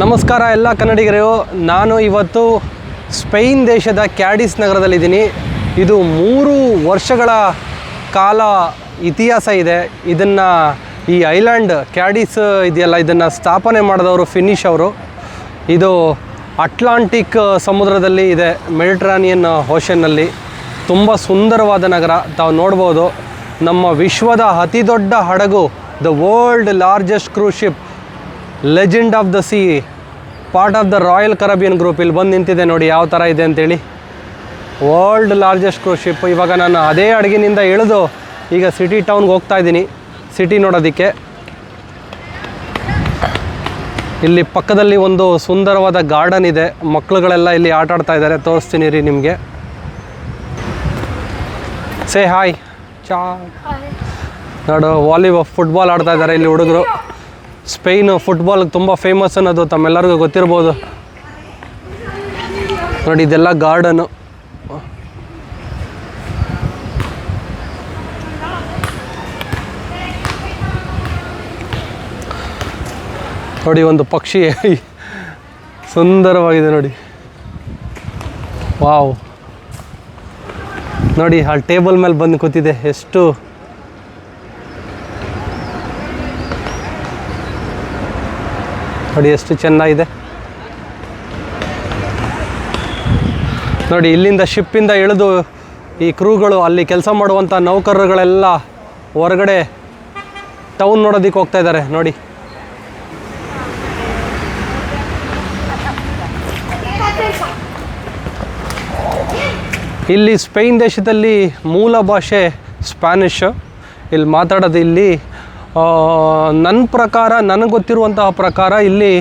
ನಮಸ್ಕಾರ ಎಲ್ಲ ಕನ್ನಡಿಗರು. ನಾನು ಇವತ್ತು ಸ್ಪೇನ್ ದೇಶದ ಕ್ಯಾಡಿಸ್ ನಗರದಲ್ಲಿದ್ದೀನಿ. ಇದು 3 ವರ್ಷಗಳ ಕಾಲ ಇತಿಹಾಸ ಇದೆ. ಇದನ್ನು ಈ ಐಲ್ಯಾಂಡ್ ಕ್ಯಾಡಿಸ್ ಇದೆಯಲ್ಲ, ಇದನ್ನು ಸ್ಥಾಪನೆ ಮಾಡಿದವರು ಫಿನಿಷ್ ಅವರು. ಇದು ಅಟ್ಲಾಂಟಿಕ್ ಸಮುದ್ರದಲ್ಲಿ ಇದೆ, ಮೆಡಿಟ್ರಾನಿಯನ್ ಓಷನ್ನಲ್ಲಿ. ತುಂಬ ಸುಂದರವಾದ ನಗರ. ತಾವು ನೋಡ್ಬೋದು, ನಮ್ಮ ವಿಶ್ವದ ಅತಿ ದೊಡ್ಡ ಹಡಗು, the world largest cruise ship, legend of the sea, part of the Royal Caribbean group, ಇಲ್ಲಿ ಬಂದು ನಿಂತಿದೆ ನೋಡಿ ಯಾವ ಥರ ಇದೆ ಅಂತೇಳಿ. World largest cruise ship. ಇವಾಗ ನಾನು ಅದೇ ಹಡಗಿನಿಂದ ಇಳಿದು ಈಗ ಸಿಟಿ ಟೌನ್ಗೆ ಹೋಗ್ತಾ ಇದ್ದೀನಿ, ಸಿಟಿ ನೋಡೋದಕ್ಕೆ. ಇಲ್ಲಿ ಪಕ್ಕದಲ್ಲಿ ಒಂದು ಸುಂದರವಾದ ಗಾರ್ಡನ್ ಇದೆ, ಮಕ್ಕಳುಗಳೆಲ್ಲ ಇಲ್ಲಿ ಆಟ ಆಡ್ತಾ ಇದ್ದಾರೆ. ತೋರಿಸ್ತೀನಿ ರೀ ನಿಮಗೆ. Say hi. ನೋಡು, ಫುಟ್ಬಾಲ್ ಆಡ್ತಾ ಇದ್ದಾರೆ ಇಲ್ಲಿ ಹುಡುಗರು. ಸ್ಪೇನ್ ಫುಟ್ಬಾಲ್ ತುಂಬ ಫೇಮಸ್ ಅನ್ನೋದು ತಮ್ಮೆಲ್ಲರಿಗೂ ಗೊತ್ತಿರ್ಬೋದು. ನೋಡಿ, ಇದೆಲ್ಲ ಗಾರ್ಡನು. ನೋಡಿ, ಒಂದು ಪಕ್ಷಿ ಸುಂದರವಾಗಿದೆ ನೋಡಿ. ವಾವ್, ನೋಡಿ ಆ ಟೇಬಲ್ ಮೇಲೆ ಬಂದು ಕೂತಿದೆ. ಎಷ್ಟು ನೋಡಿ, ಎಷ್ಟು ಚೆನ್ನಾಗಿದೆ ನೋಡಿ. ಇಲ್ಲಿಂದ ಶಿಪ್ಪಿಂದ ಇಳಿದು ಈ ಕ್ರೂಗಳು, ಅಲ್ಲಿ ಕೆಲಸ ಮಾಡುವಂಥ ನೌಕರರುಗಳೆಲ್ಲ ಹೊರಗಡೆ ಟೌನ್ ನೋಡೋದಕ್ಕೆ ಹೋಗ್ತಾ ಇದ್ದಾರೆ ನೋಡಿ. ಇಲ್ಲಿ ಸ್ಪೇನ್ ದೇಶದಲ್ಲಿ ಮೂಲ ಭಾಷೆ ಸ್ಪ್ಯಾನಿಷ್. ಇಲ್ಲಿ ಮಾತಾಡೋದು, ಇಲ್ಲಿ ನನ್ನ ಪ್ರಕಾರ, ನನಗೆ ಗೊತ್ತಿರುವಂತಹ ಪ್ರಕಾರ ಇಲ್ಲಿ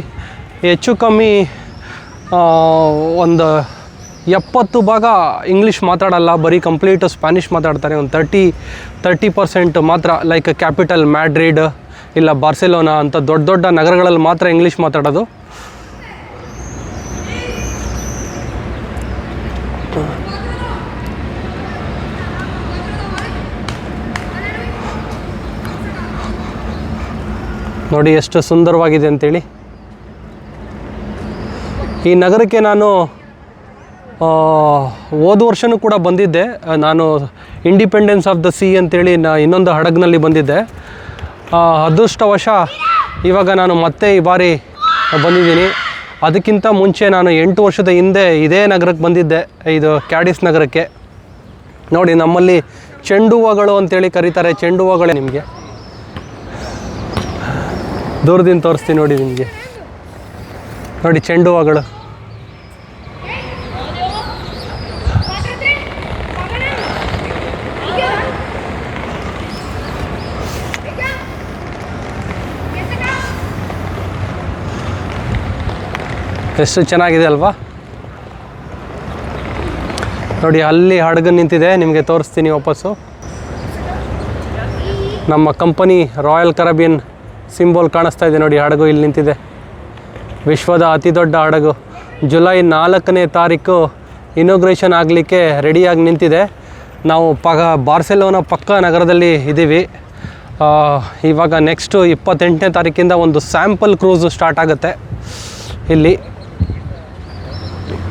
ಹೆಚ್ಚು ಕಮ್ಮಿ ಒಂದು 70% ಇಂಗ್ಲೀಷ್ ಮಾತಾಡಲ್ಲ, ಬರೀ ಕಂಪ್ಲೀಟ್ ಸ್ಪ್ಯಾನಿಷ್ ಮಾತಾಡ್ತಾರೆ. ಒಂದು 30% ಮಾತ್ರ, ಲೈಕ್ ಕ್ಯಾಪಿಟಲ್ ಮ್ಯಾಡ್ರಿಡ್ ಇಲ್ಲ ಬಾರ್ಸೆಲೋನಾ ಅಂತ ದೊಡ್ಡ ದೊಡ್ಡ ನಗರಗಳಲ್ಲಿ ಮಾತ್ರ ಇಂಗ್ಲೀಷ್ ಮಾತಾಡೋದು. ನೋಡಿ ಎಷ್ಟು ಸುಂದರವಾಗಿದೆ ಅಂತೇಳಿ. ಈ ನಗರಕ್ಕೆ ನಾನು ಹೋದ ವರ್ಷವೂ ಕೂಡ ಬಂದಿದ್ದೆ. ನಾನು ಇಂಡಿಪೆಂಡೆನ್ಸ್ ಆಫ್ ದ ಸಿ ಅಂತೇಳಿ ಇನ್ನೊಂದು ಹಡಗಿನಲ್ಲಿ ಬಂದಿದ್ದೆ. ಅದೃಷ್ಟವಶ ಇವಾಗ ನಾನು ಮತ್ತೆ ಈ ಬಾರಿ ಬಂದಿದ್ದೀನಿ. ಅದಕ್ಕಿಂತ ಮುಂಚೆ ನಾನು 8 ವರ್ಷದ ಹಿಂದೆ ಇದೇ ನಗರಕ್ಕೆ ಬಂದಿದ್ದೆ, ಇದು ಕ್ಯಾಡಿಸ್ ನಗರಕ್ಕೆ. ನೋಡಿ, ನಮ್ಮಲ್ಲಿ ಚೆಂಡು ಹೂವುಗಳು ಅಂತೇಳಿ ಕರೀತಾರೆ. ಚೆಂಡು ಹೂವುಗಳೇ ನಿಮಗೆ ದೂರದಿಂದ ತೋರಿಸ್ತೀನಿ ನೋಡಿ ನಿಮಗೆ. ನೋಡಿ, ಚೆಂಡು ಹೂವುಗಳು. ಎಷ್ಟು ಚೆನ್ನಾಗಿದೆ ಅಲ್ವಾ? ನೋಡಿ, ಅಲ್ಲಿ ಹಡಗು ನಿಂತಿದೆ, ನಿಮಗೆ ತೋರಿಸ್ತೀನಿ ವಾಪಸ್ಸು. ನಮ್ಮ ಕಂಪನಿ ರಾಯಲ್ ಕರಬಿಯನ್ ಸಿಂಬೋಲ್ ಕಾಣಿಸ್ತಾ ಇದೆ ನೋಡಿ. ಹಡಗು ಇಲ್ಲಿ ನಿಂತಿದೆ, ವಿಶ್ವದ ಅತಿ ದೊಡ್ಡ ಹಡಗು. ಜುಲೈ 4ನೇ ತಾರೀಕು ಇನೋಗ್ರೇಷನ್ ಆಗಲಿಕ್ಕೆ ರೆಡಿಯಾಗಿ ನಿಂತಿದೆ. ನಾವು ಬಾರ್ಸೆಲೋನಾ ಪಕ್ಕ ನಗರದಲ್ಲಿ ಇದ್ದೀವಿ. ಇವಾಗ ನೆಕ್ಸ್ಟು 28ನೇ ತಾರೀಕಿಂದ ಒಂದು ಸ್ಯಾಂಪಲ್ ಕ್ರೂಸು ಸ್ಟಾರ್ಟ್ ಆಗುತ್ತೆ ಇಲ್ಲಿ.